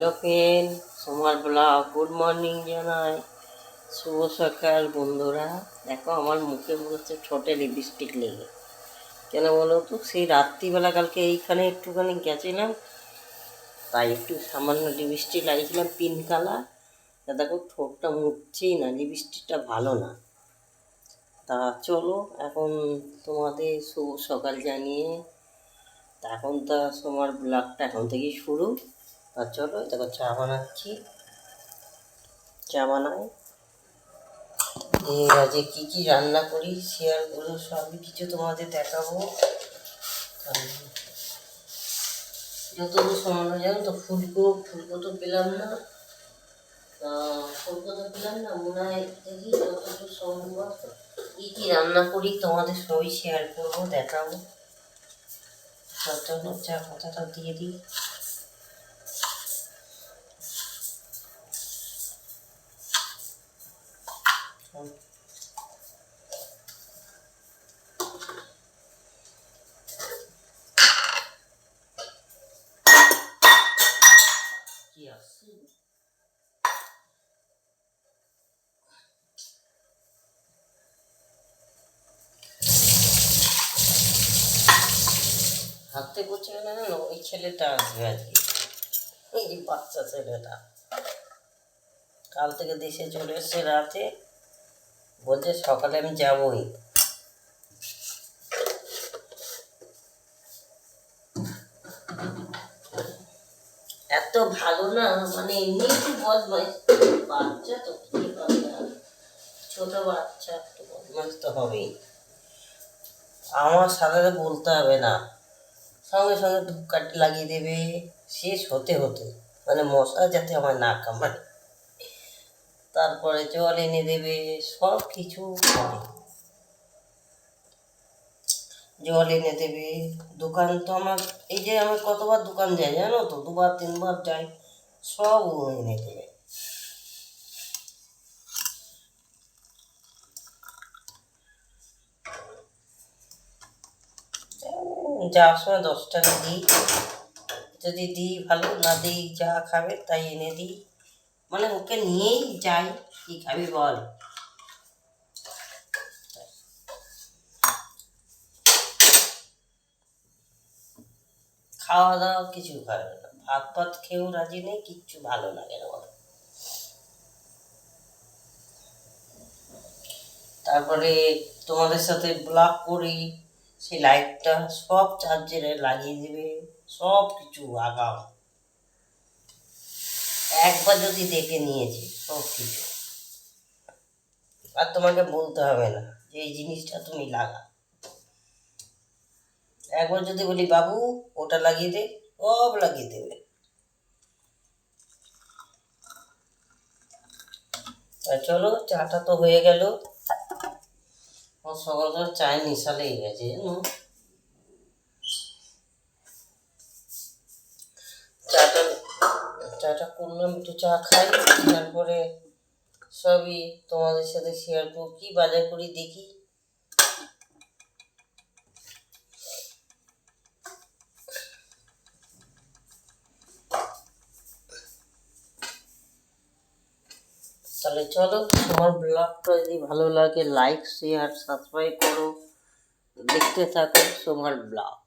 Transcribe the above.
Hello friend, সোমার blog good morning জানাই। শুভ সকাল বন্ধুরা। দেখো আমার মুখে মনে হচ্ছে ঠোঁটে লিপস্টিক লেগে। কেন বলো তো, সেই রাত্রিবেলা কালকে এইখানে একটুখানি গেছিলাম, তাই একটু সামান্য লিপস্টিক লাগিয়েছিলাম পিঙ্ক কালার। তা দেখো ঠোঁটটা মুছছেই না, লিপস্টিকটা ভালো না। তা চলো এখন তোমাদের শুভ সকাল জানিয়ে, তা এখন তো তোমার ব্লগটা এখন থেকেই শুরু। তা চলো দেখো চা বানাচ্ছি, চা বানাই। আজকে কী কী রান্না করি শেয়ার করবো, সবই কিছু তোমাদের দেখাবো। যতদূর সম্ভব জানো তো ফুলকো তো পেলাম না, ফুলকো তো পেলাম না, মনে হয় দেখি যতদূর সম্ভব কী কী রান্না করি তোমাদের সবই শেয়ার করবো, দেখাবো। চলো চা কথাটা দিয়ে দিই। কি আসছে হাতে করছে না, ওই ছেলেটা আসবে আজকে, এই বাচ্চা ছেলেটা কাল থেকে দেশে চলে এসছে রাতে, বলছে সকালে আমি যাবই। এত ভালো না, মানে এমনি একটু বদমাইশ, বাচ্চা তো কি করবে আর, ছোট বাচ্চা একটু বদমাইশ তো হবেই। আমার সাথে বলতে হবে না, সঙ্গে সঙ্গে ধূপকাঠি লাগিয়ে দেবে, শেষ হতে হতে, মানে মশা যাতে আমার না কামড়ায়। তারপরে জল এনে দেবে, সব কিছু করে। জল এনে দেবে, দোকান তো আমার, এই যে আমি কতবার দোকান যাই জানো তো, দুবার তিনবার যাই, সব ও এনে দেবে। যাওয়ার সময় 10 টাকা দিই, যদি দিই ভালো, না দিই যা খাবে তাই এনে দিই, মানে ওকে নিয়েই যাই, কি খাবি বল। খাওয়া দাওয়া কিছু খাবে না, ভাত ভাত খেয়েও রাজি নেই, কিচ্ছু ভালো লাগে না বলো। তারপরে তোমাদের সাথে ব্লগ করি, সেই লাইটটা সব চার্জারে লাগিয়ে দেবে, সব কিছু আগাম একবার যদি দেখে নিয়েছে সব কিছু, আর তোমাকে বলতে হবে না যে এই জিনিসটা তুমি লাগা। একবার যদি বলি বাবু ওটা লাগিয়ে দে, সব লাগিয়ে দেবে। চলো চাটা তো হয়ে গেল, সকাল সকাল চায় নেশা লেগে গেছে জানো। চাটা চাটা করলাম, একটু চা খাই, তারপরে সবই তোমাদের সাথে শেয়ার করবো, কি বাজার করি দেখি। তাহলে চলো, তোমার ব্লগটা যদি ভালো লাগে লাইক শেয়ার সাবস্ক্রাইব করো, দেখতে থাকো তোমার ব্লগ।